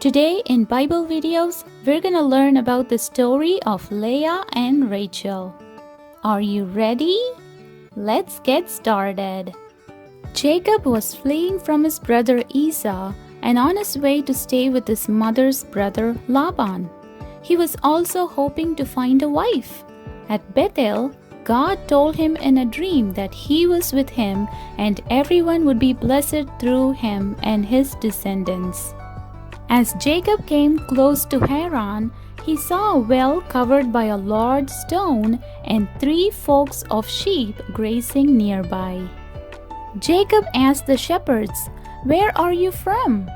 Today in Bible videos, we're gonna learn about the story of Leah and Rachel. Are you ready? Let's get started. Jacob was fleeing from his brother Esau and on his way to stay with his mother's brother Laban. He was also hoping to find a wife. At Bethel, God told him in a dream that he was with him and everyone would be blessed through him and his descendants. As Jacob came close to Haran, he saw a well covered by a large stone and 3 flocks of sheep grazing nearby. Jacob asked the shepherds, "Where are you from?"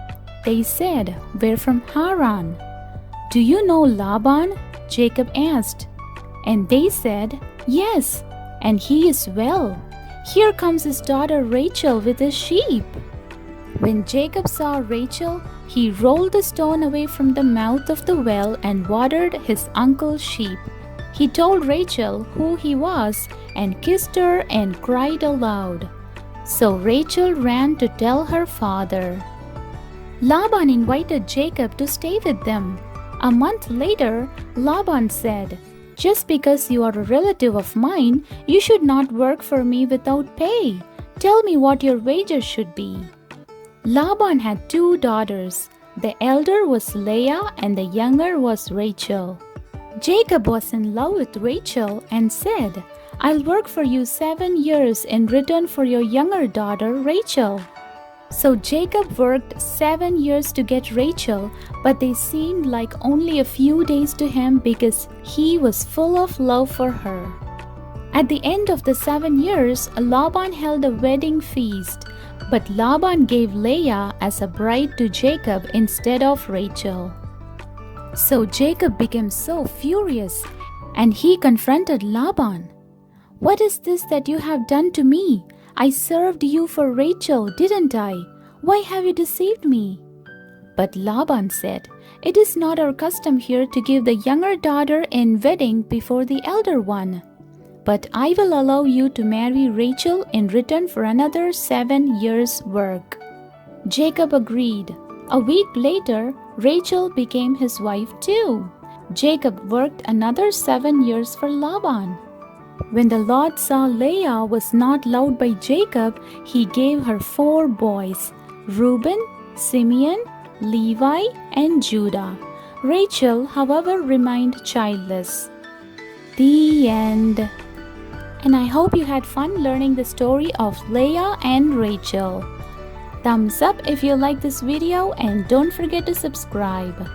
They said, "We're from Haran." "Do you know Laban?" Jacob asked. And they said, "Yes, and he is well. Here comes his daughter Rachel with his sheep." When Jacob saw Rachel, he rolled the stone away from the mouth of the well and watered his uncle's sheep. He told Rachel who he was and kissed her and cried aloud. So Rachel ran to tell her father. Laban invited Jacob to stay with them. A month later, Laban said, "Just because you are a relative of mine, you should not work for me without pay. Tell me what your wages should be." Laban had 2 daughters. The elder was Leah and the younger was Rachel. Jacob was in love with Rachel and said, "I'll work for you 7 years in return for your younger daughter Rachel." So Jacob worked 7 years to get Rachel, but they seemed like only a few days to him because he was full of love for her. At the end of the 7 years, Laban held a wedding feast, but Laban gave Leah as a bride to Jacob instead of Rachel. So Jacob became so furious, and he confronted Laban. "What is this that you have done to me? I served you for Rachel, didn't I? Why have you deceived me?" But Laban said, "It is not our custom here to give the younger daughter in wedding before the elder one. But I will allow you to marry Rachel in return for another 7 years' work." Jacob agreed. A week later, Rachel became his wife too. Jacob worked another 7 years for Laban. When the Lord saw Leah was not loved by Jacob, he gave her 4 boys, Reuben, Simeon, Levi, and Judah. Rachel, however, remained childless. The end. And I hope you had fun learning the story of Leah and Rachel. Thumbs up if you like this video and don't forget to subscribe.